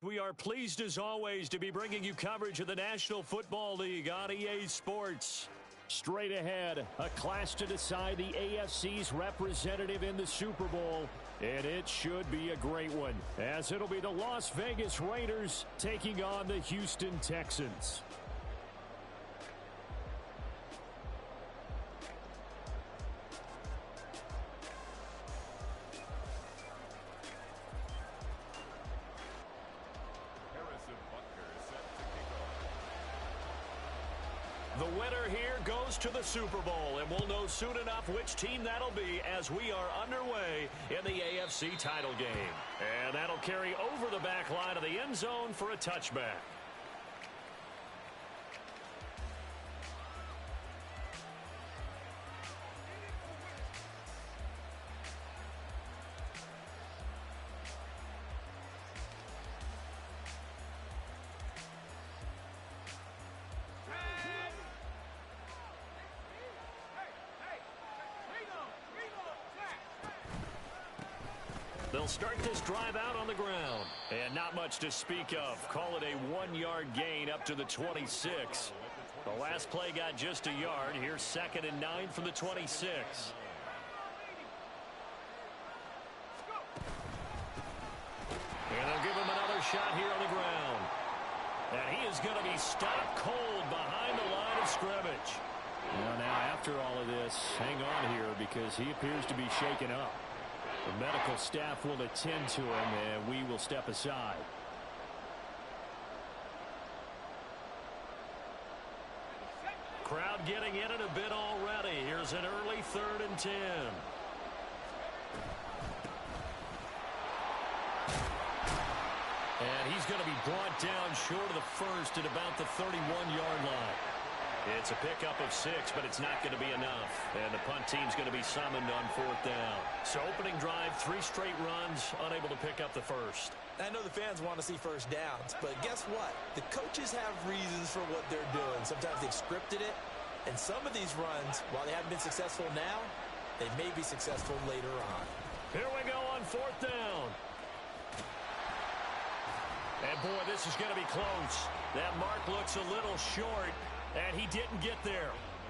We are pleased as always to be bringing you coverage of the National Football League on EA Sports. Straight ahead, a clash to decide the AFC's representative in the Super Bowl, and it should be a great one, as it'll be the Las Vegas Raiders taking on the Houston Texans. The winner here goes to the Super Bowl, and we'll know soon enough which team that'll be as we are underway in the AFC title game. And that'll carry over the back line of the end zone for a touchback. They'll start this drive out on the ground. And not much to speak of. Call it a 1-yard gain up to the 26. The last play got just a yard. Here's 2nd and 9 from the 26. And they'll give him another shot here on the ground. And he is going to be stopped cold behind the line of scrimmage. Well, now, after all of this, hang on here because he appears to be shaken up. The medical staff will attend to him, and we will step aside. Crowd getting in it a bit already. Here's an early 3rd and 10. And he's going to be brought down short of the first at about the 31-yard line. It's a pickup of 6, but it's not going to be enough. And the punt team's going to be summoned on 4th down. So opening drive, 3 straight runs, unable to pick up the first. I know the fans want to see first downs, but guess what? The coaches have reasons for what they're doing. Sometimes they've scripted it, and some of these runs, while they haven't been successful now, they may be successful later on. Here we go on 4th down. And boy, this is going to be close. That mark looks a little short. And he didn't get there.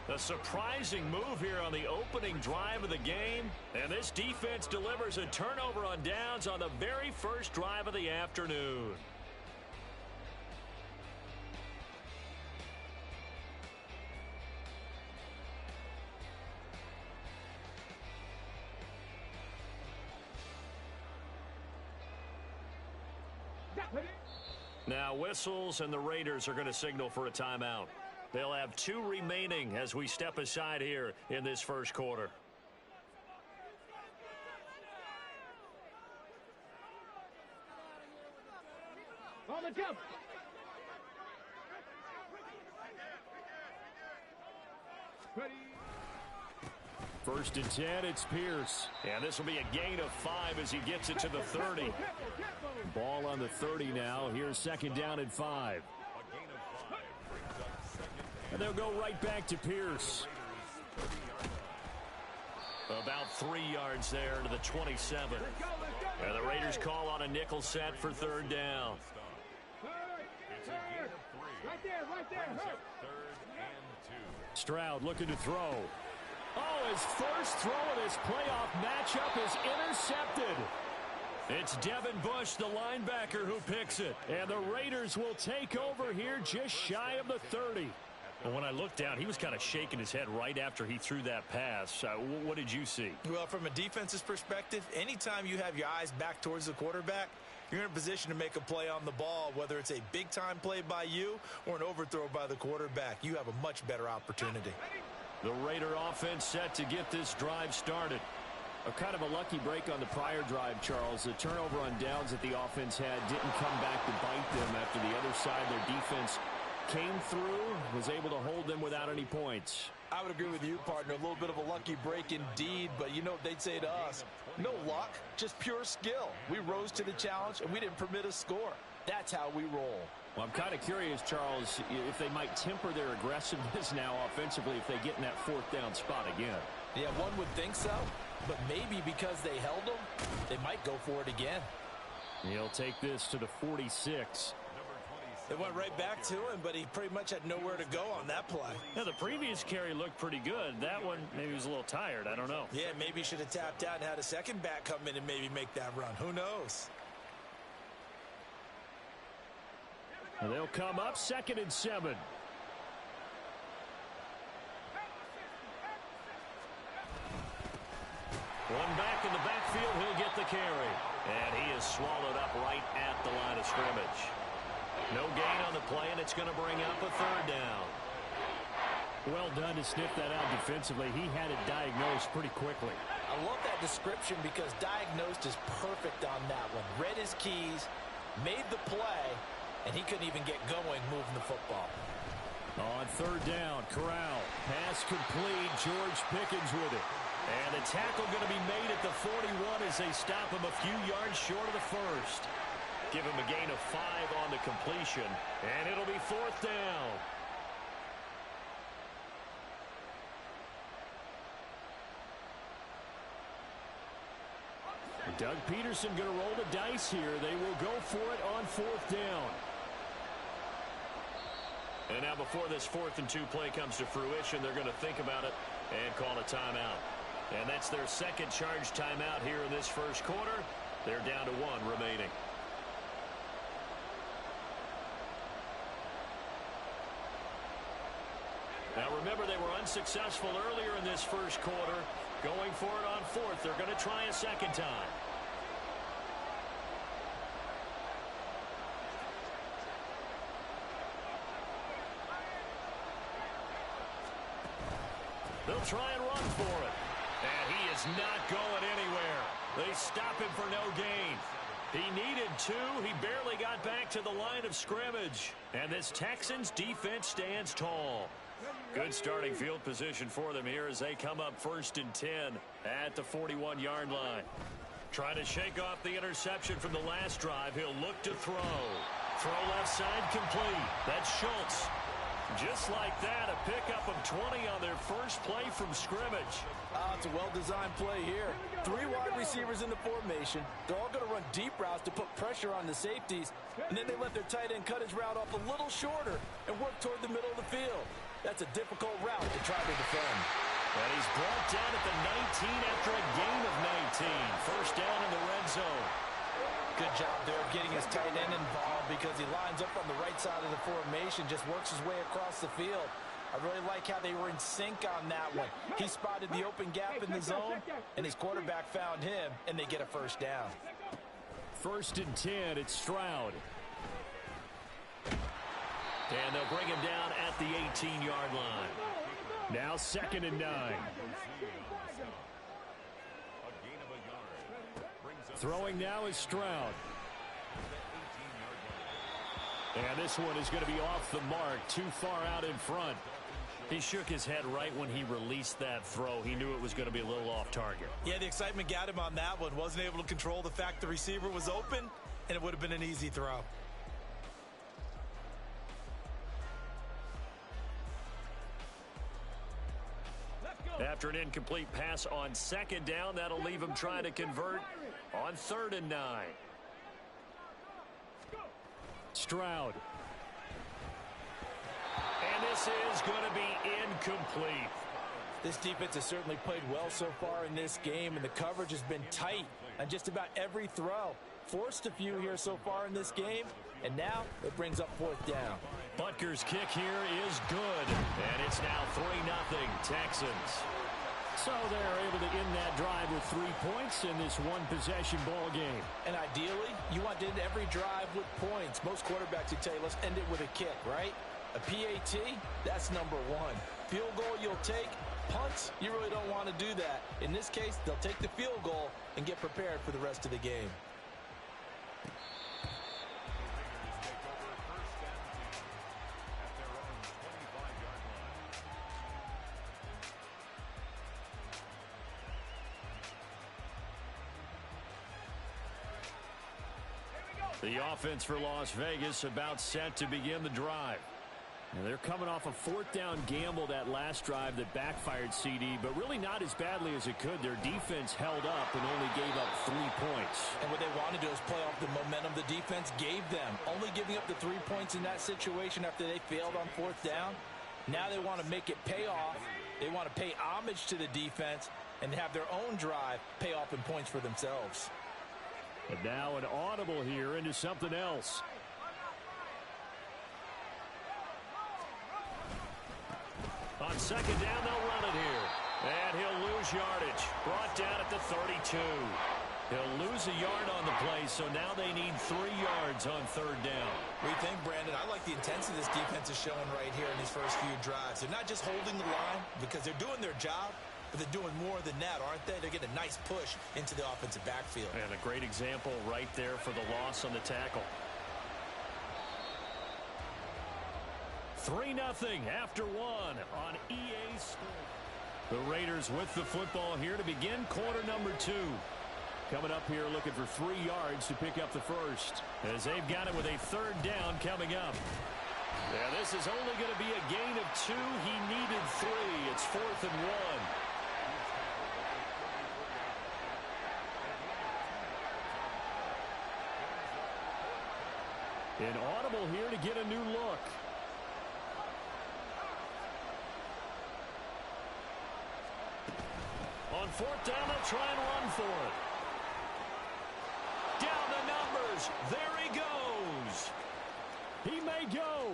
A surprising move here on the opening drive of the game. And this defense delivers a turnover on downs on the very first drive of the afternoon. Now whistles and the Raiders are going to signal for a timeout. They'll have 2 remaining as we step aside here in this first quarter. On the jump. Ready. 1st and 10, it's Pierce. And this will be a gain of 5 as he gets it to the 30. Ball on the 30 now. Here's 2nd down and 5. And they'll go right back to Pierce. About 3 yards there to the 27. And the Raiders call on a nickel set for 3rd down. Right there. Stroud looking to throw. Oh, his first throw of this playoff matchup is intercepted. It's Devin Bush, the linebacker, who picks it. And the Raiders will take over here just shy of the 30. And when I looked down, he was kind of shaking his head right after he threw that pass. What did you see? Well, from a defense's perspective, anytime you have your eyes back towards the quarterback, you're in a position to make a play on the ball, whether it's a big-time play by you or an overthrow by the quarterback. You have a much better opportunity. The Raider offense set to get this drive started. A kind of a lucky break on the prior drive, Charles. The turnover on downs that the offense had didn't come back to bite them after the other side. Their defense came through, was able to hold them without any points. I would agree with you, partner. A little bit of a lucky break indeed, but you know what they'd say to us? No luck, just pure skill. We rose to the challenge, and we didn't permit a score. That's how we roll. Well, I'm kind of curious, Charles, if they might temper their aggressiveness now offensively if they get in that 4th down spot again. Yeah, one would think so, but maybe because they held them, they might go for it again. He'll take this to the 46. It went right back to him, but he pretty much had nowhere to go on that play. Now, the previous carry looked pretty good. That one, maybe he was a little tired. I don't know. Yeah, maybe he should have tapped out and had a second back come in and maybe make that run. Who knows? And they'll come up 2nd and 7. One back in the backfield. He'll get the carry. And he is swallowed up right at the line of scrimmage. No gain on the play, and it's going to bring up a 3rd down. Well done to sniff that out defensively. He had it diagnosed pretty quickly. I love that description because diagnosed is perfect on that one. Read his keys, made the play, and he couldn't even get going moving the football. On 3rd down, Corral. Pass complete. George Pickens with it. And the tackle going to be made at the 41 as they stop him a few yards short of the 1st. Give him a gain of 5 on the completion, and it'll be 4th down. Doug Peterson going to roll the dice here. They will go for it on 4th down. And now before this 4th and 2 play comes to fruition, they're going to think about it and call a timeout. And that's their 2nd charge timeout here in this 1st quarter. They're down to 1 remaining. Now remember, they were unsuccessful earlier in this 1st quarter. Going for it on 4th. They're going to try a 2nd time. They'll try and run for it. And he is not going anywhere. They stop him for no gain. He needed 2. He barely got back to the line of scrimmage. And this Texans defense stands tall. Good starting field position for them here as they come up 1st and 10 at the 41-yard line. Trying to shake off the interception from the last drive. He'll look to throw. Throw left side complete. That's Schultz. Just like that, a pickup of 20 on their first play from scrimmage. It's a well-designed play here. 3 wide receivers in the formation. They're all going to run deep routes to put pressure on the safeties. And then they let their tight end cut his route off a little shorter and work toward the middle of the field. That's a difficult route to try to defend. And he's brought down at the 19 after a gain of 19. First down in the red zone. Good job there of getting his tight end involved because he lines up on the right side of the formation, just works his way across the field. I really like how they were in sync on that one. He spotted the open gap in the zone, and his quarterback found him, and they get a first down. 1st and 10, it's Stroud. And they'll bring him down at the 18-yard line. Now 2nd and 9. Throwing now is Stroud. And this one is going to be off the mark, too far out in front. He shook his head right when he released that throw. He knew it was going to be a little off target. Yeah, the excitement got him on that one. Wasn't able to control the fact the receiver was open, and it would have been an easy throw. After an incomplete pass on 2nd down, that'll leave him trying to convert on 3rd and 9. Stroud. And this is going to be incomplete. This defense has certainly played well so far in this game, and the coverage has been tight on just about every throw. Forced a few here so far in this game, and now it brings up 4th down. Butker's kick here is good, and it's now 3-0 Texans. So they're able to end that drive with 3 points in this one-possession ball game. And ideally, you want to end every drive with points. Most quarterbacks would tell you, let's end it with a kick, right? A PAT, that's number 1. Field goal you'll take. Punts, you really don't want to do that. In this case, they'll take the field goal and get prepared for the rest of the game. The offense for Las Vegas about set to begin the drive. And they're coming off a fourth down gamble that last drive that backfired, CD, but really not as badly as it could. Their defense held up and only gave up 3 points. And what they wanted to do is play off the momentum the defense gave them. Only giving up the 3 points in that situation after they failed on fourth down. Now they want to make it pay off. They want to pay homage to the defense and have their own drive pay off in points for themselves. And now an audible here into something else. On second down, they'll run it here. And he'll lose yardage. Brought down at the 32. He'll lose a yard on the play, so now they need 3 yards on third down. What do you think, Brandon? I like the intensity this defense is showing right here in these first few drives. They're not just holding the line because they're doing their job, but they're doing more than that, aren't they? They're getting a nice push into the offensive backfield. And a great example right there for the loss on the tackle. 3-0 after 1 on EA Sports. The Raiders with the football here to begin quarter number 2. Coming up here looking for 3 yards to pick up the first, as they've got it with a third down coming up. Yeah, this is only going to be a gain of 2. He needed 3. It's 4th and 1. An audible here to get a new look. On fourth down, they'll try and run for it. Down the numbers. There he goes. He may go.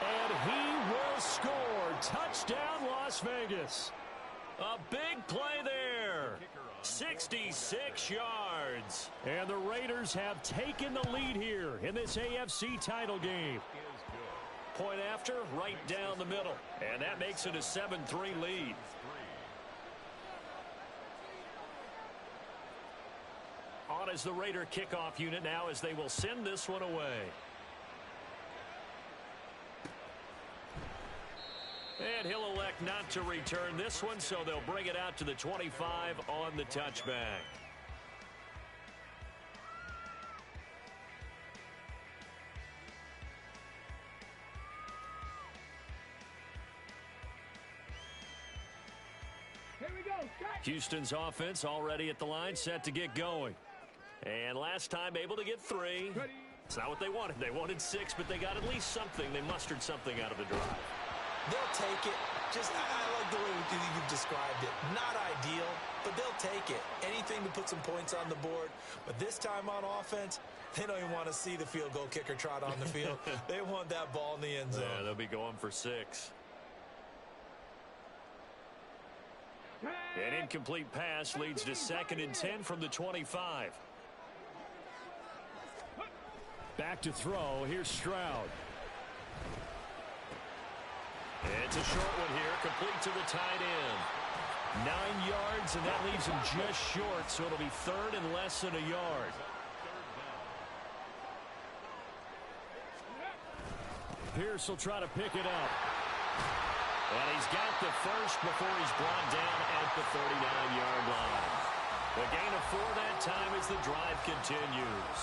And he will score. Touchdown, Las Vegas. A big play there. 66 yards. And the Raiders have taken the lead here in this AFC title game. Point after, right down the middle. And that makes it a 7-3 lead. On as the Raider kickoff unit now as they will send this one away. And he'll elect not to return this one, so they'll bring it out to the 25 on the touchback. Here we go. Houston's offense already at the line, set to get going. And last time able to get 3. It's not what they wanted. They wanted 6, but they got at least something. They mustered something out of the drive. They'll take it. I like the way you've described it. Not ideal, but they'll take it. Anything to put some points on the board. But this time on offense, they don't even want to see the field goal kicker trot on the field. They want that ball in the end zone. Yeah, they'll be going for 6. An incomplete pass leads to 2nd and 10 from the 25. Back to throw. Here's Stroud. It's a short one here, complete to the tight end. 9 yards, and that leaves him just short, so it'll be 3rd and less than a yard. Pierce will try to pick it up. And he's got the first before he's brought down at the 39-yard line. The gain of 4 that time as the drive continues.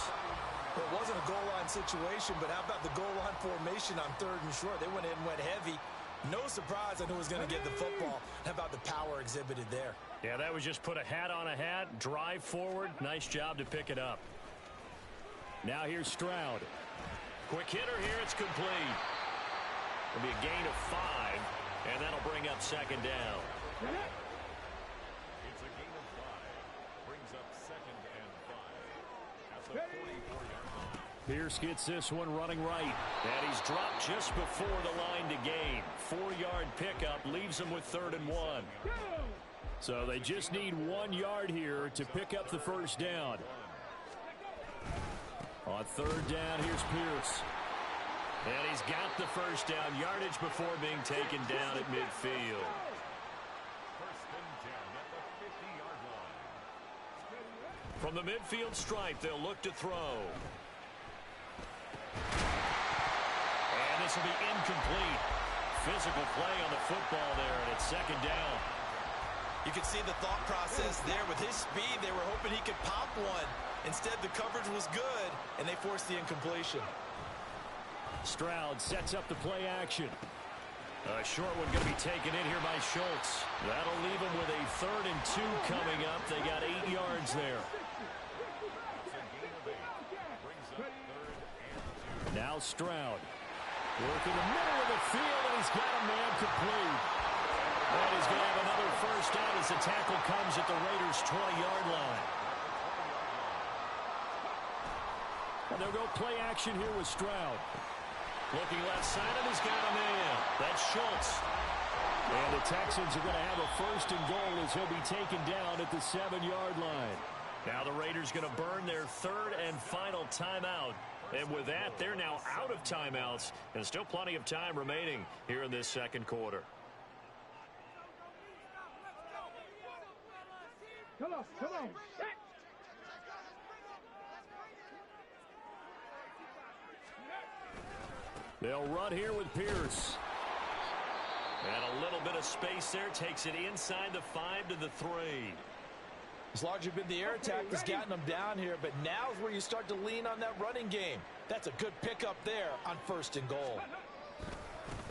Well, it wasn't a goal line situation, but how about the goal line formation on 3rd and short? They went in and went heavy. No surprise on who was going to get the football. How about the power exhibited there? Yeah, that was just put a hat on a hat, drive forward. Nice job to pick it up. Now here's Stroud. Quick hitter here, it's complete. It'll be a gain of 5, and that'll bring up 2nd down. It's a gain of 5. Brings up 2nd and 5 at the 44-yard line. Pierce gets this one running right. And he's dropped just before the line to gain. 4-yard pickup leaves him with 3rd and 1. So they just need 1 yard here to pick up the first down. On 3rd down, here's Pierce. And he's got the first down yardage before being taken down at midfield. 1st and 10 at the 50-yard line. From the midfield stripe, they'll look to throw. And this will be incomplete. Physical play on the football there, and it's 2nd down. You can see the thought process there. With his speed, they were hoping he could pop one. Instead, the coverage was good, and they forced the incompletion. Stroud sets up the play action. A short one going to be taken in here by Schultz. That'll leave them with a 3rd and 2 coming up. They got 8 yards there. Now Stroud. Working the middle of the field, and he's got a man complete. And he's going to have another first down as the tackle comes at the Raiders' 20-yard line. And they'll go play action here with Stroud. Looking left side, and he's got a man. That's Schultz. And the Texans are going to have a 1st and goal as he'll be taken down at the 7-yard line. Now the Raiders going to burn their 3rd and final timeout. And with that, they're now out of timeouts. And still plenty of time remaining here in this 2nd quarter. Come on, come on. They'll run here with Pierce. And a little bit of space there. Takes it inside the 5 to the 3. It's largely been the air attack that's gotten them down here, but now's where you start to lean on that running game. That's a good pickup there on 1st and goal.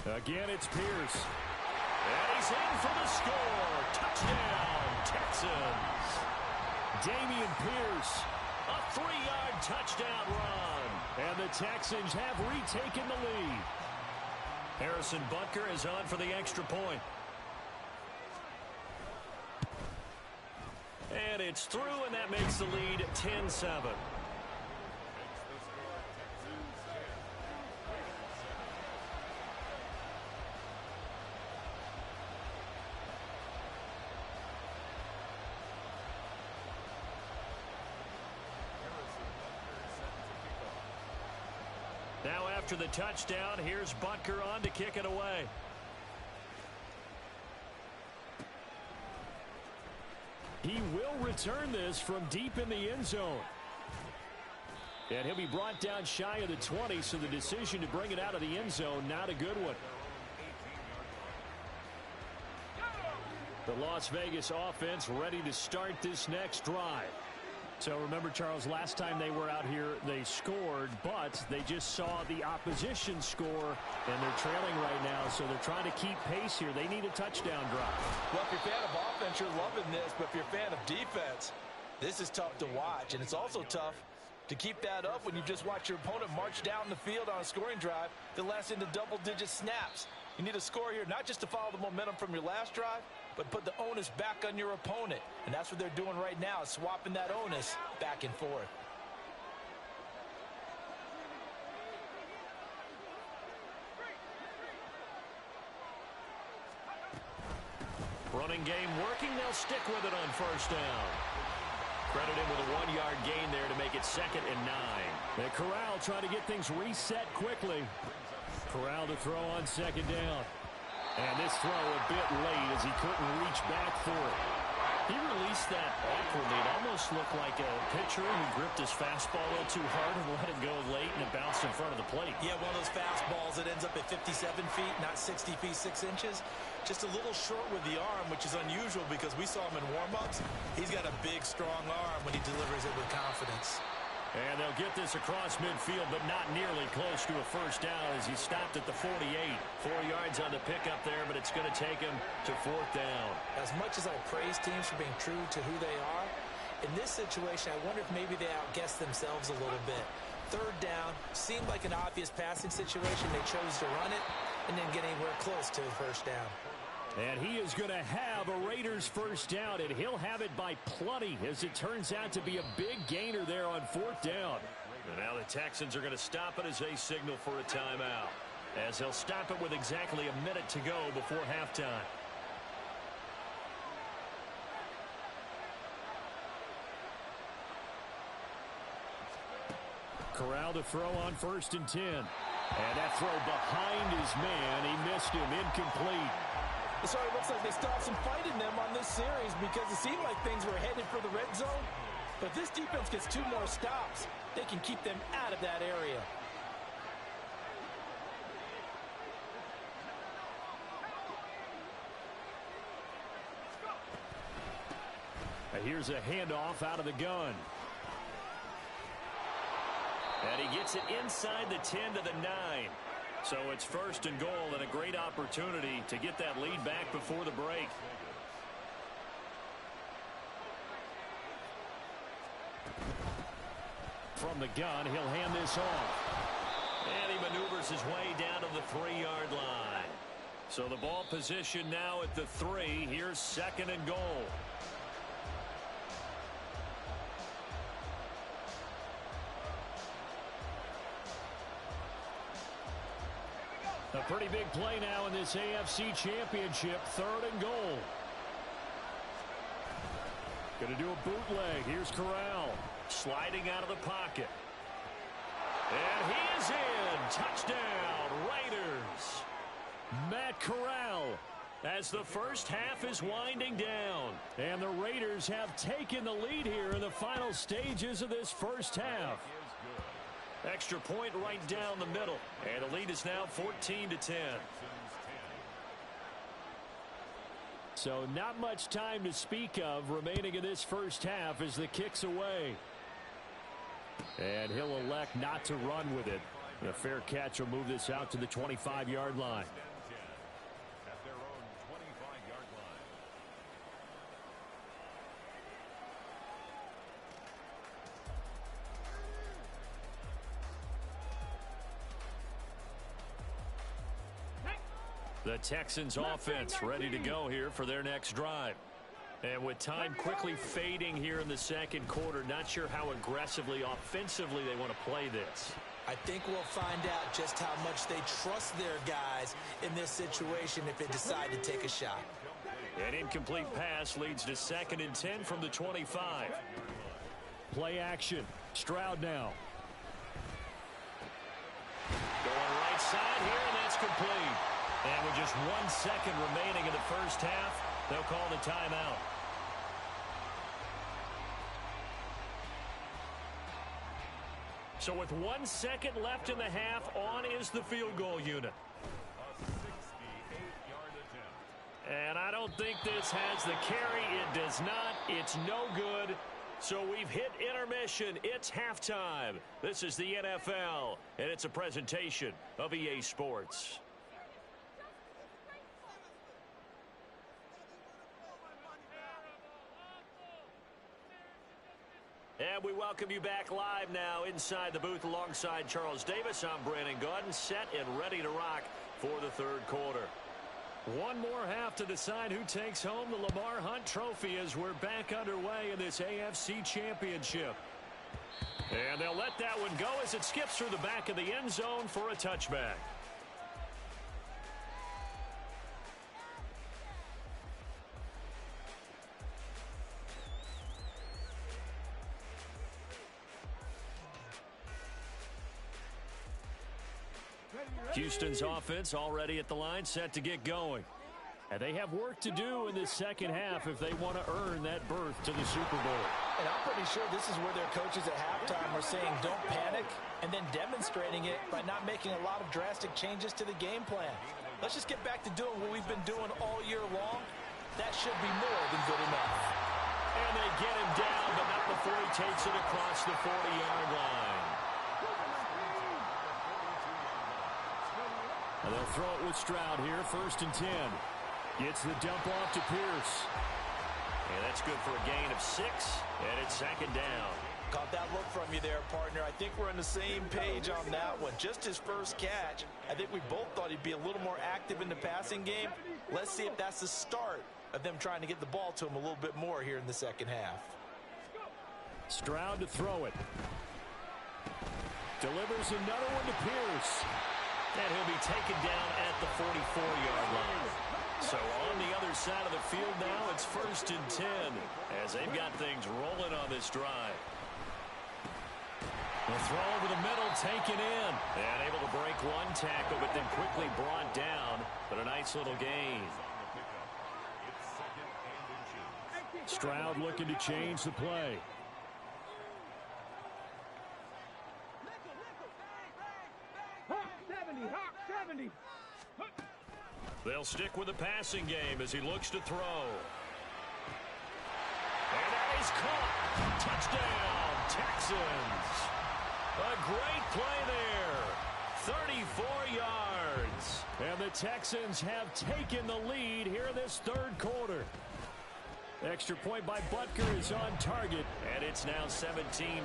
Again, it's Pierce. And he's in for the score. Touchdown, Texans. Damian Pierce, a 3-yard touchdown run. And the Texans have retaken the lead. Harrison Butker is on for the extra point. And it's through, and that makes the lead 10-7. Now after the touchdown, here's Butker on to kick it away. He will return this from deep in the end zone. And he'll be brought down shy of the 20, so the decision to bring it out of the end zone, not a good one. The Las Vegas offense ready to start this next drive. So remember, Charles, last time they were out here, they scored, but they just saw the opposition score, and they're trailing right now, so they're trying to keep pace here. They need a touchdown drive. Well, if you're a fan of offense, you're loving this, but if you're a fan of defense, this is tough to watch, and it's also tough to keep that up when you just watch your opponent march down the field on a scoring drive that lasts into double-digit snaps. You need a score here, not just to follow the momentum from your last drive, but put the onus back on your opponent. And that's what they're doing right now, swapping that onus back and forth. Running game working. They'll stick with it on 1st down. Credit him with a 1-yard gain there to make it 2nd and 9. And Corral trying to get things reset quickly. Corral to throw on 2nd down. And this throw a bit late as he couldn't reach back for it. He released that awkwardly. It almost looked like a pitcher who gripped his fastball a little too hard and let it go late, and it bounced in front of the plate. Yeah, one of those fastballs that ends up at 57 feet, not 60 feet, 6 inches. Just a little short with the arm, which is unusual because we saw him in warm-ups. He's got a big, strong arm when he delivers it with confidence. And they'll get this across midfield, but not nearly close to a 1st down as he stopped at the 48. 4 yards on the pickup there, but it's going to take him to 4th down. As much as I praise teams for being true to who they are, in this situation, I wonder if maybe they outguessed themselves a little bit. 3rd down seemed like an obvious passing situation. They chose to run it and didn't get anywhere close to the 1st down. And he is going to have a Raiders 1st down, and he'll have it by plenty, as it turns out to be a big gainer there on 4th down. And now the Texans are going to stop it as they signal for a timeout, as they'll stop it with exactly a minute to go before halftime. Corral to throw on 1st and 10. And that throw behind his man. He missed him. Incomplete. It already looks like they stopped some fight in them on this series because it seemed like things were headed for the red zone. But if this defense gets 2 more stops, they can keep them out of that area. Here's a handoff out of the gun. And he gets it inside the 10 to the 9. So it's 1st and goal and a great opportunity to get that lead back before the break. From the gun, he'll hand this off. And he maneuvers his way down to the 3-yard line. So the ball position now at the 3. Here's 2nd and goal. A pretty big play now in this AFC Championship. 3rd and goal. Going to do a bootleg. Here's Corral. Sliding out of the pocket. And he is in. Touchdown, Raiders. Matt Corral as the first half is winding down. And the Raiders have taken the lead here in the final stages of this first half. Extra point right down the middle. And the lead is now 14 to 10. So not much time to speak of remaining in this first half as the kick's away. And he'll elect not to run with it. A fair catch will move this out to the 25-yard line. At their own 25-yard line. The Texans offense ready to go here for their next drive. And with time quickly fading here in the second quarter, not sure how aggressively, offensively they want to play this. I think we'll find out just how much they trust their guys in this situation if they decide to take a shot. An incomplete pass leads to 2nd and 10 from the 25. Play action. Stroud now. Going right side here, and that's complete. And with just 1 second remaining in the first half, they'll call the timeout. So with 1 second left in the half, on is the field goal unit. A 68-yard attempt. And I don't think this has the carry. It does not. It's no good. So we've hit intermission. It's halftime. This is the NFL, and it's a presentation of EA Sports. And we welcome you back live now inside the booth alongside Charles Davis. I'm Brandon Gaudin, set and ready to rock for the third quarter. One more half to decide who takes home the Lamar Hunt Trophy as we're back underway in this AFC Championship. And they'll let that one go as it skips through the back of the end zone for a touchback. Houston's offense already at the line, set to get going. And they have work to do in this second half if they want to earn that berth to the Super Bowl. And I'm pretty sure this is where their coaches at halftime are saying don't panic, and then demonstrating it by not making a lot of drastic changes to the game plan. Let's just get back to doing what we've been doing all year long. That should be more than good enough. And they get him down, but not before he takes it across the 40-yard line. And they'll throw it with Stroud here, 1st and 10. Gets the dump off to Pierce. And that's good for a gain of 6, and it's 2nd down. Caught that look from you there, partner. I think we're on the same page on that one. Just his first catch. I think we both thought he'd be a little more active in the passing game. Let's see if that's the start of them trying to get the ball to him a little bit more here in the second half. Stroud to throw it. Delivers another one to Pierce. And he'll be taken down at the 44-yard line. So on the other side of the field now, it's 1st and 10 as they've got things rolling on this drive. The throw over the middle, taken in. And able to break one tackle, but then quickly brought down. But a nice little gain. Stroud looking to change the play. They'll stick with the passing game as he looks to throw. And that is caught. Touchdown, Texans. A great play there. 34 yards. And the Texans have taken the lead here in this third quarter. Extra point by Butker is on target, and it's now 17-14.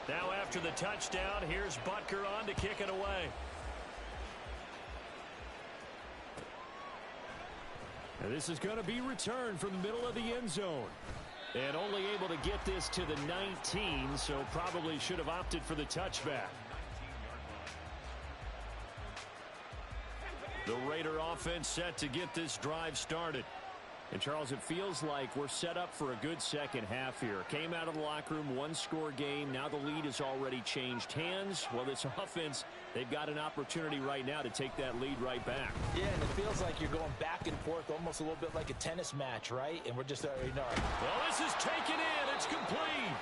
Now after the touchdown, here's Butker on to kick it away. And this is going to be returned from the middle of the end zone. And only able to get this to the 19, so probably should have opted for the touchback. The Raider offense set to get this drive started. And, Charles, it feels like we're set up for a good second half here. Came out of the locker room, one-score game. Now the lead has already changed hands. Well, this offense, they've got an opportunity right now to take that lead right back. Yeah, and it feels like you're going back and forth almost a little bit like a tennis match, right? And we're just already know. Well, this is taken in. It's complete.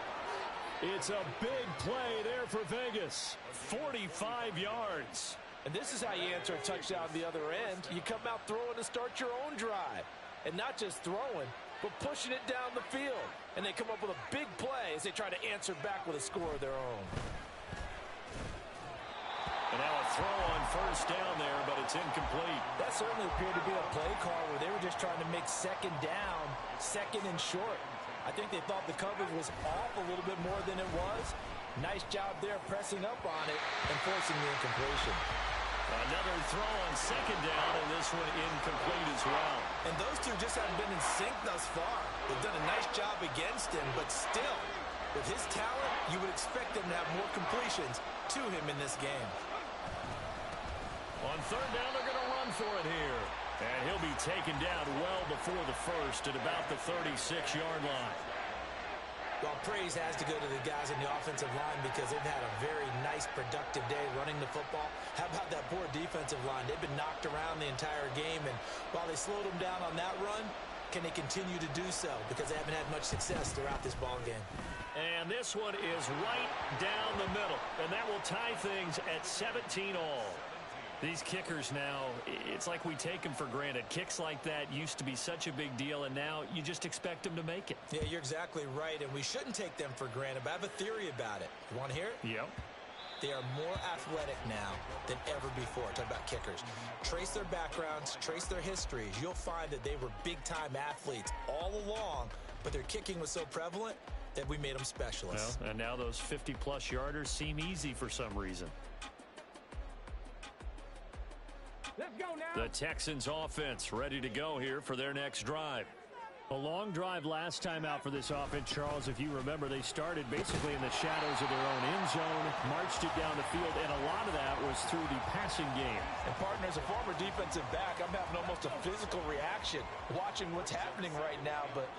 It's a big play there for Vegas. 45 yards. And this is how you answer a touchdown the other end. You come out throwing to start your own drive. And not just throwing, but pushing it down the field. And they come up with a big play as they try to answer back with a score of their own. And now a throw on first down there, but it's incomplete. That certainly appeared to be a play call where they were just trying to make second down, second and short. I think they thought the coverage was off a little bit more than it was. Nice job there pressing up on it and forcing the incompletion. Another throw on second down, and this one incomplete as well. And those two just haven't been in sync thus far. They've done a nice job against him, but still, with his talent, you would expect them to have more completions to him in this game. On third down, they're going to run for it here. And he'll be taken down well before the first at about the 36-yard line. Well, praise has to go to the guys in the offensive line because they've had a very nice, productive day running the football. How about that poor defensive line? They've been knocked around the entire game, and while they slowed them down on that run, can they continue to do so? Because they haven't had much success throughout this ball game. And this one is right down the middle, and that will tie things at 17 all. These kickers now, it's like we take them for granted. Kicks like that used to be such a big deal, and now you just expect them to make it. Yeah, you're exactly right, and we shouldn't take them for granted, but I have a theory about it. You want to hear it? Yep. They are more athletic now than ever before. Talk about kickers. Trace their backgrounds, trace their histories. You'll find that they were big-time athletes all along, but their kicking was so prevalent that we made them specialists. Well, and now those 50-plus yarders seem easy for some reason. Let's go now. The Texans offense ready to go here for their next drive. A long drive last time out for this offense, Charles. If you remember, they started basically in the shadows of their own end zone, marched it down the field, and a lot of that was through the passing game. And, partner, as a former defensive back, I'm having almost a physical reaction watching what's happening right now. But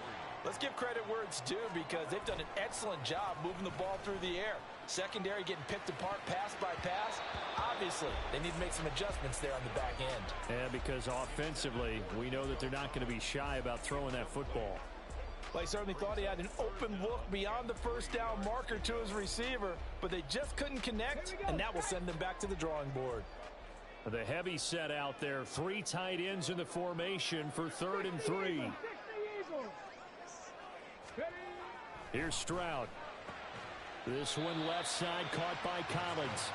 let's give credit where it's due because they've done an excellent job moving the ball through the air. Secondary getting picked apart pass by pass. Obviously, they need to make some adjustments there on the back end. Yeah, because offensively, we know that they're not going to be shy about throwing that football. Well, he certainly thought he had an open look beyond the first down marker to his receiver, but they just couldn't connect, and that will send them back to the drawing board. The heavy set out there. 3 tight ends in the formation for 3rd and 3. Here's Stroud. This one left side caught by Collins.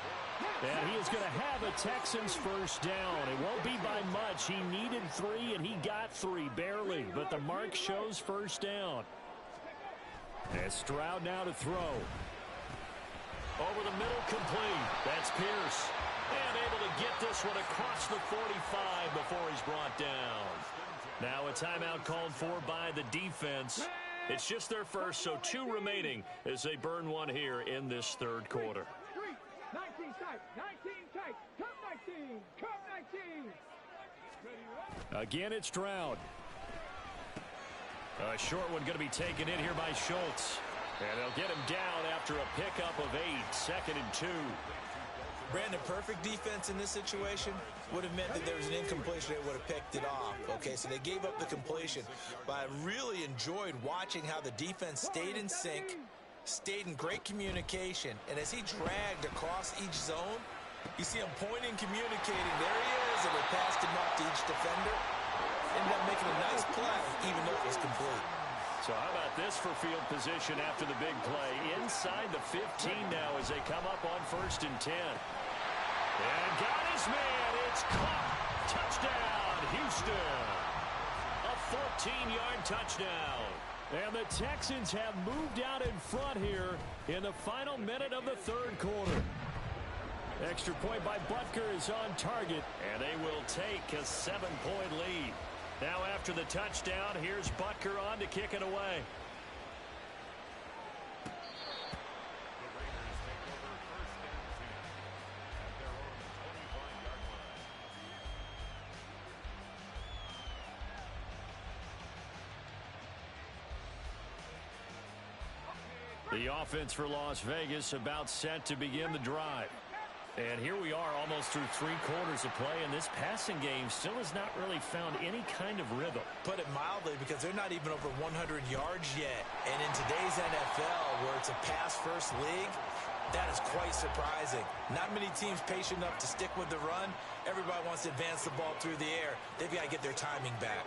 And he is going to have a Texans first down. It won't be by much. He needed 3, and he got 3, barely. But the mark shows first down. And Stroud now to throw. Over the middle, complete. That's Pierce. And able to get this one across the 45 before he's brought down. Now a timeout called for by the defense. It's just their first, so 2 remaining as they burn one here in this third quarter. 19 tight, 19 tight, come 19, come 19. Again, it's Stroud. A short one going to be taken in here by Schultz. And they'll get him down after a pickup of 8, 2nd and 2. Brandon, perfect defense in this situation would have meant that there was an incompletion. They would have picked it off. Okay, so they gave up the completion. But I really enjoyed watching how the defense stayed in sync, stayed in great communication. And as he dragged across each zone, you see him pointing, communicating. There he is, and they passed him up to each defender. Ended up making a nice play, even though it was complete. So how about this for field position after the big play? Inside the 15 now as they come up on 1st and 10. And got his man. It's caught. Touchdown, Houston. A 14-yard touchdown. And the Texans have moved out in front here in the final minute of the 3rd quarter. Extra point by Butker is on target, and they will take a 7-point lead. Now after the touchdown, here's Butker on to kick it away. The offense for Las Vegas about set to begin the drive. And here we are almost through 3 quarters of play, and this passing game still has not really found any kind of rhythm. Put it mildly, because they're not even over 100 yards yet. And in today's NFL, where it's a pass-first league, that is quite surprising. Not many teams patient enough to stick with the run. Everybody wants to advance the ball through the air. They've got to get their timing back.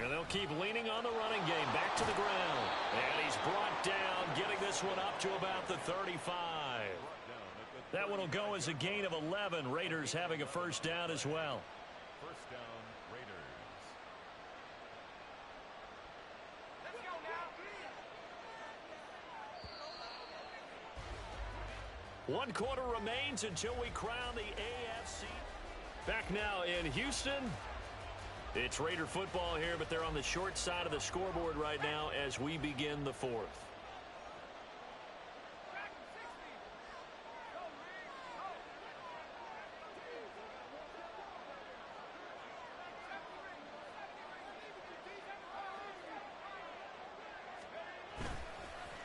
And they'll keep leaning on the running game. Back to the ground. And he's brought down, getting this one up to about the 35. That one will go as a gain of 11. Raiders having a 1st down as well. 1st down, Raiders. Let's go now. 1 quarter remains until we crown the AFC. Back now in Houston. It's Raider football here, but they're on the short side of the scoreboard right now as we begin the 4th.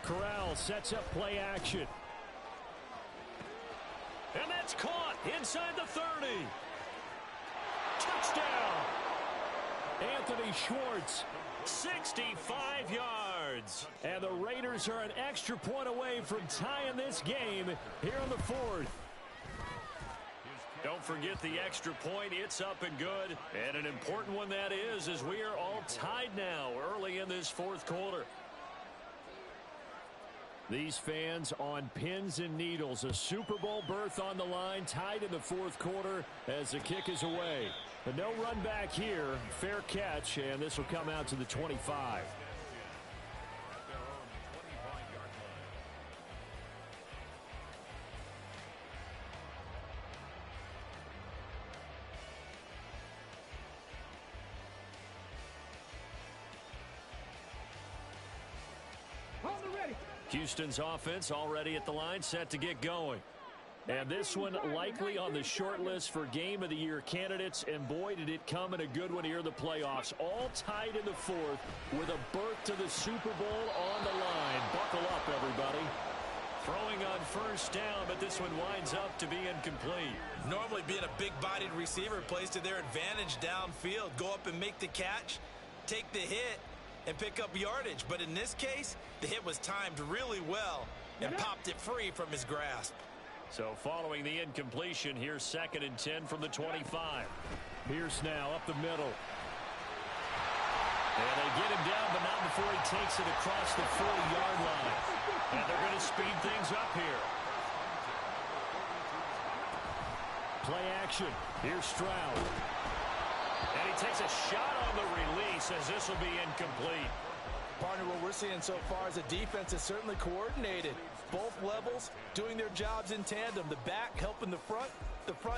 Corral sets up play action. And that's caught inside the 30. Touchdown. Anthony Schwartz, 65 yards. And the Raiders are an extra point away from tying this game here in the 4th. Don't forget the extra point. It's up and good. And an important one that is, as we are all tied now early in this 4th quarter. These fans on pins and needles. A Super Bowl berth on the line, tied in the 4th quarter as the kick is away. But no run back here. Fair catch, and this will come out to the 25. Houston's offense already at the line, set to get going. And this one likely on the short list for Game of the Year candidates. And boy, did it come in a good one here in the playoffs. All tied in the 4th with a berth to the Super Bowl on the line. Buckle up, everybody. Throwing on 1st down, but this one winds up to be incomplete. Normally being a big-bodied receiver plays to their advantage downfield. Go up and make the catch, take the hit, and pick up yardage. But in this case, the hit was timed really well and popped it free from his grasp. So following the incompletion, here's 2nd and 10 from the 25. Pierce now up the middle. And they get him down, but not before he takes it across the 40-yard line. And they're going to speed things up here. Play action. Here's Stroud. And he takes a shot on the release as this will be incomplete. Partner, what we're seeing so far is a defense that's certainly coordinated. Both levels doing their jobs in tandem. The back helping the front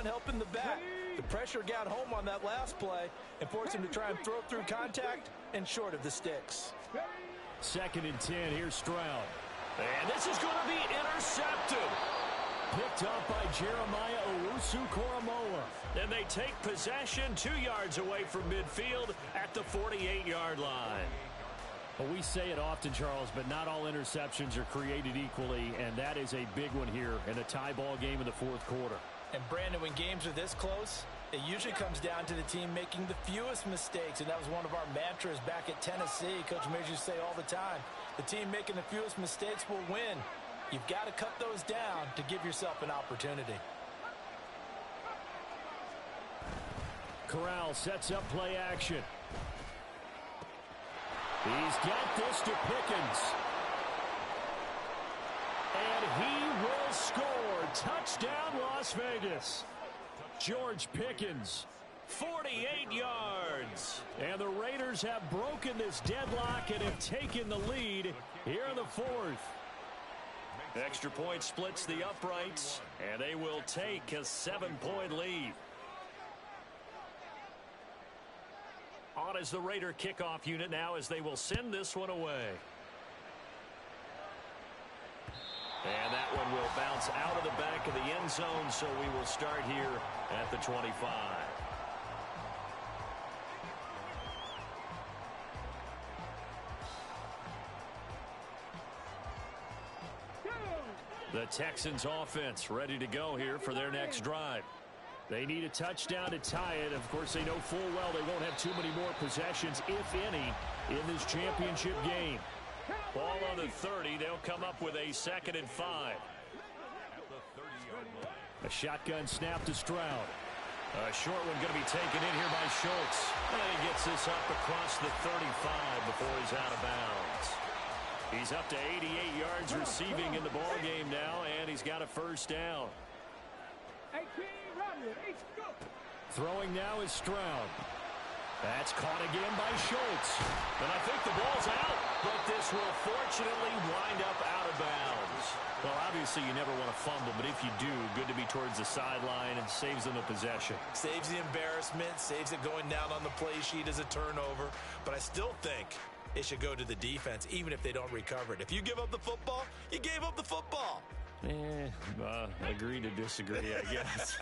helping the back. The pressure got home on that last play and forced him to try and throw through contact and short of the sticks. 2nd and 10. Here's Stroud. And this is going to be intercepted. Picked up by Jeremiah Owusu-Koramoah. And they take possession 2 yards away from midfield at the 48-yard line. Well, we say it often, Charles, but not all interceptions are created equally, and that is a big one here in a tie ball game in the 4th quarter. And Brandon, when games are this close, it usually comes down to the team making the fewest mistakes, and that was one of our mantras back at Tennessee. Coach Mears used to say all the time, the team making the fewest mistakes will win. You've got to cut those down to give yourself an opportunity. Corral sets up play action. He's got this to Pickens. And he will score. Touchdown, Las Vegas. George Pickens, 48 yards. And the Raiders have broken this deadlock and have taken the lead here in the fourth. Extra point splits the uprights, and they will take a 7-point lead. On is the Raider kickoff unit now as they will send this one away. And that one will bounce out of the back of the end zone, so we will start here at the 25. The Texans offense ready to go here for their next drive. They need a touchdown to tie it. Of course, they know full well they won't have too many more possessions, if any, in this championship game. Ball on the 30. They'll come up with a 2nd and 5. A shotgun snap to Stroud. A short one going to be taken in here by Schultz. And he gets this up across the 35 before he's out of bounds. He's up to 88 yards receiving in the ball game now, and he's got a first down. Throwing now is Stroud. That's caught again by Schultz. And I think the ball's out, but this will fortunately wind up out of bounds. Well, obviously you never want to fumble, but if you do, good to be towards the sideline and saves them the possession. Saves the embarrassment, saves it going down on the play sheet as a turnover. But I still think it should go to the defense, even if they don't recover it. If you give up the football, you gave up the football. Agree to disagree, I guess.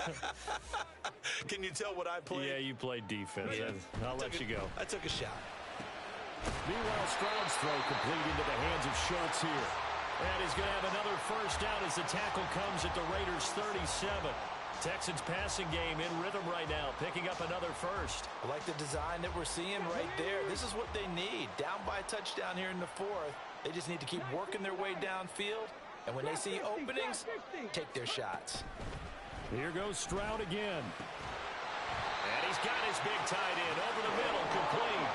Can you tell what I played? Yeah, you played defense. Yeah. I'll let you go. I took a shot. Meanwhile, Stroud's throw complete into the hands of Schultz here. And he's going to have another first down as the tackle comes at the Raiders' 37. Texans passing game in rhythm right now, picking up another first. I like the design that we're seeing right there. This is what they need. Down by a touchdown here in the fourth. They just need to keep working their way downfield. And when they see openings, take their shots. Here goes Stroud again. And he's got his big tight end over the middle, complete.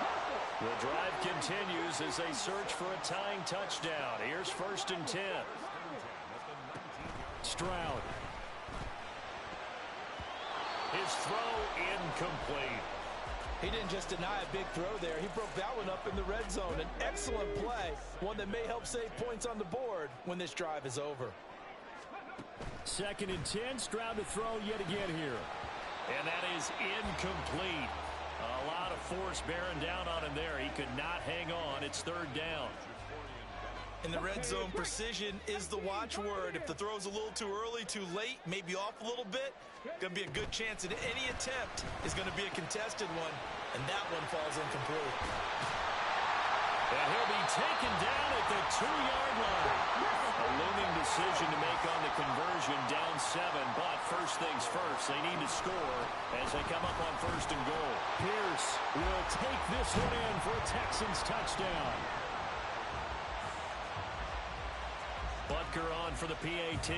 The drive continues as they search for a tying touchdown. Here's 1st and 10. Stroud. His throw incomplete. He didn't just deny a big throw there. He broke that one up in the red zone. An excellent play. One that may help save points on the board when this drive is over. 2nd and 10. Stroud to throw yet again here. And that is incomplete. A lot of force bearing down on him there. He could not hang on. It's 3rd down. In the red zone, precision is the watchword. If the throw's a little too early, too late, maybe off a little bit, going to be a good chance that any attempt is going to be a contested one, and that one falls incomplete. And he'll be taken down at the 2-yard line. A looming decision to make on the conversion, down 7, but first things first, they need to score as they come up on 1st and goal. Pierce will take this one in for a Texans touchdown. Butker on for the PAT.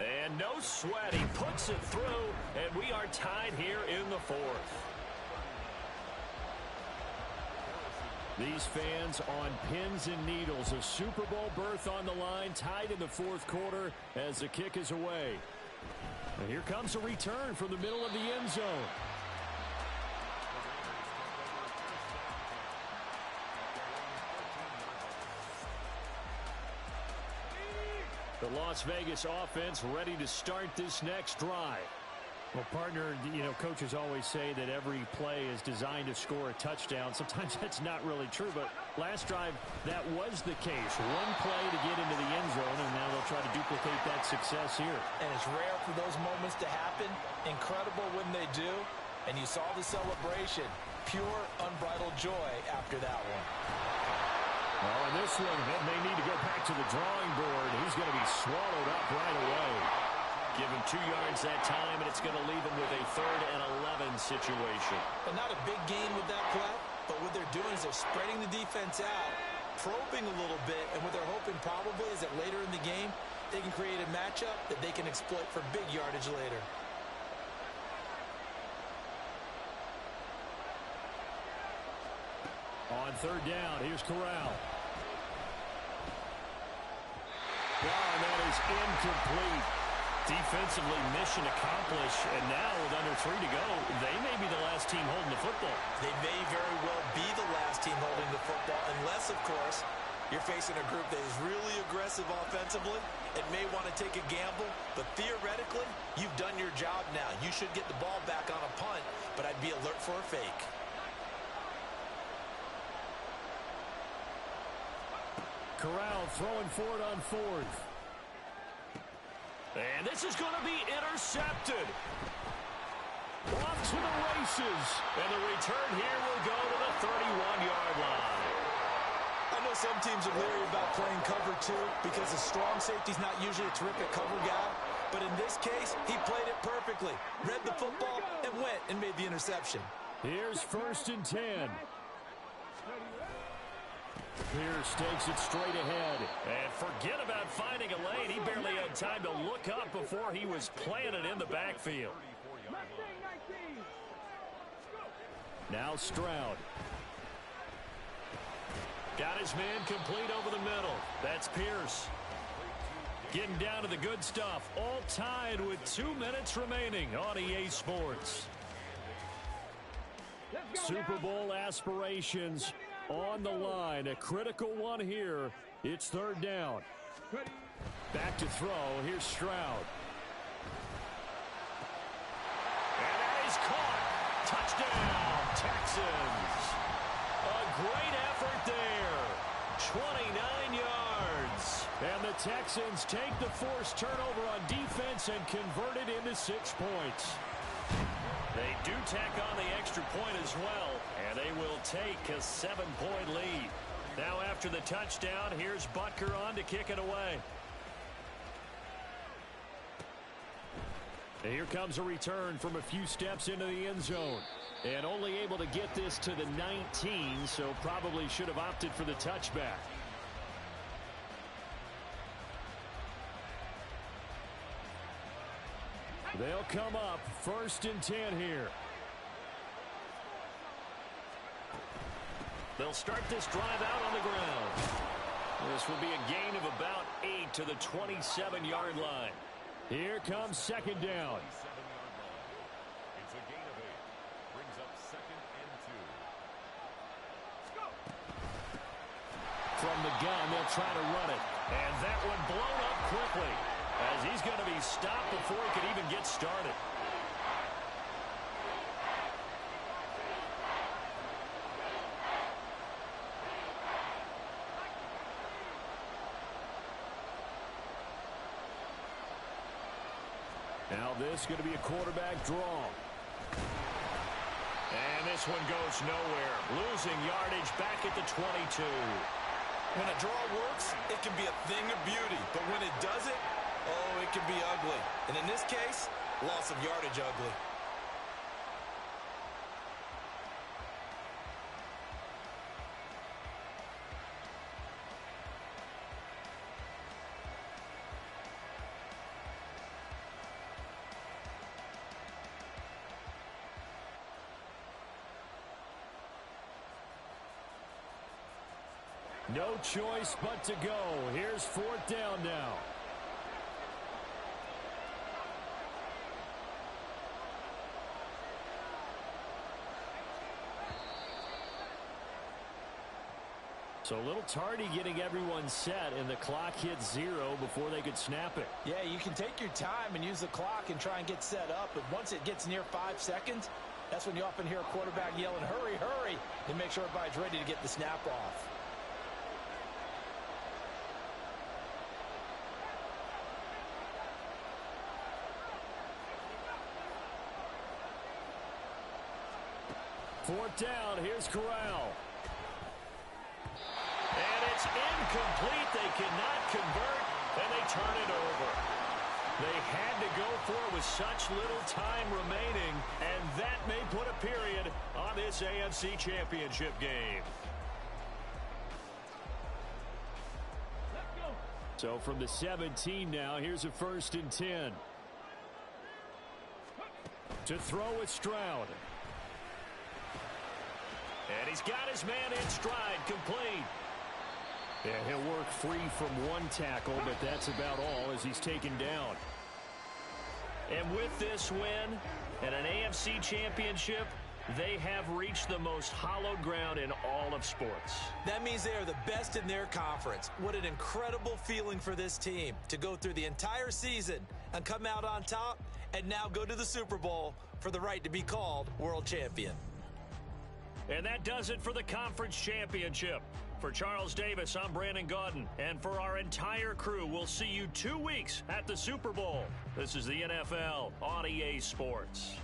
And no sweat. He puts it through, and we are tied here in the 4th. These fans on pins and needles. A Super Bowl berth on the line, tied in the 4th quarter as the kick is away. And here comes a return from the middle of the end zone. The Las Vegas offense ready to start this next drive. Well, partner, coaches always say that every play is designed to score a touchdown. Sometimes that's not really true, but last drive, that was the case. One play to get into the end zone, and now they'll try to duplicate that success here. And it's rare for those moments to happen. Incredible when they do. And you saw the celebration. Pure, unbridled joy after that one. Well, in this one, they may need to go back to the drawing board. He's going to be swallowed up right away. Give him 2 yards that time, and it's going to leave him with a 3rd and 11 situation. And not a big gain with that play, but what they're doing is they're spreading the defense out, probing a little bit, and what they're hoping probably is that later in the game, they can create a matchup that they can exploit for big yardage later. On third down, here's Corral. And that is incomplete. Defensively, mission accomplished. And now with under 3 to go, they may be the last team holding the football. They may very well be the last team holding the football, unless, of course, you're facing a group that is really aggressive offensively and may want to take a gamble. But theoretically, you've done your job now. You should get the ball back on a punt, but I'd be alert for a fake. Corral throwing for it on fourth. And this is going to be intercepted. Off to the races. And the return here will go to the 31-yard line. I know some teams are leery about playing cover 2 because a strong safety's not usually a terrific cover guy. But in this case, he played it perfectly. Read the football and went and made the interception. Here's 1st and 10. Pierce takes it straight ahead. And forget about finding a lane. He barely had time to look up before he was planted in the backfield. Now Stroud. Got his man complete over the middle. That's Pierce. Getting down to the good stuff. All tied with 2 minutes remaining on EA Sports. Super Bowl aspirations on the line. A critical one here. It's 3rd down. Back to throw. Here's Stroud. And that is caught. Touchdown, Texans. A great effort there. 29 yards. And the Texans take the forced turnover on defense and convert it into 6 points. They do tack on the extra point as well, and they will take a 7-point lead. Now after the touchdown, here's Butker on to kick it away. And here comes a return from a few steps into the end zone. And only able to get this to the 19, so probably should have opted for the touchback. They'll come up 1st and 10 here. They'll start this drive out on the ground. This will be a gain of about 8 to the 27-yard line. Here comes 2nd down. It's a gain of 8. Brings up 2nd and 2. From the gun, they'll try to run it. And that one blown up quickly, as he's going to be stopped before he could even get started. Now this is going to be a quarterback draw. And this one goes nowhere. Losing yardage back at the 22. When a draw works, it can be a thing of beauty. But when it doesn't, oh, it can be ugly. And in this case, loss of yardage ugly. No choice but to go. Here's 4th down now. So a little tardy getting everyone set, and the clock hit 0 before they could snap it. Yeah, you can take your time and use the clock and try and get set up, but once it gets near 5 seconds, that's when you often hear a quarterback yelling, hurry, hurry, and make sure everybody's ready to get the snap off. Fourth down, here's Corral. And it's incomplete. They cannot convert, and they turn it over. They had to go for it with such little time remaining, and that may put a period on this AFC Championship game. So from the 17 now, here's a 1st and 10. To throw with Stroud. And he's got his man in stride, complete. Yeah, he'll work free from one tackle, but that's about all as he's taken down. And with this win and an AFC championship, they have reached the most hallowed ground in all of sports. That means they are the best in their conference. What an incredible feeling for this team to go through the entire season and come out on top and now go to the Super Bowl for the right to be called world champion. And that does it for the conference championship. For Charles Davis, I'm Brandon Gaudin. And for our entire crew, we'll see you 2 weeks at the Super Bowl. This is the NFL on EA Sports.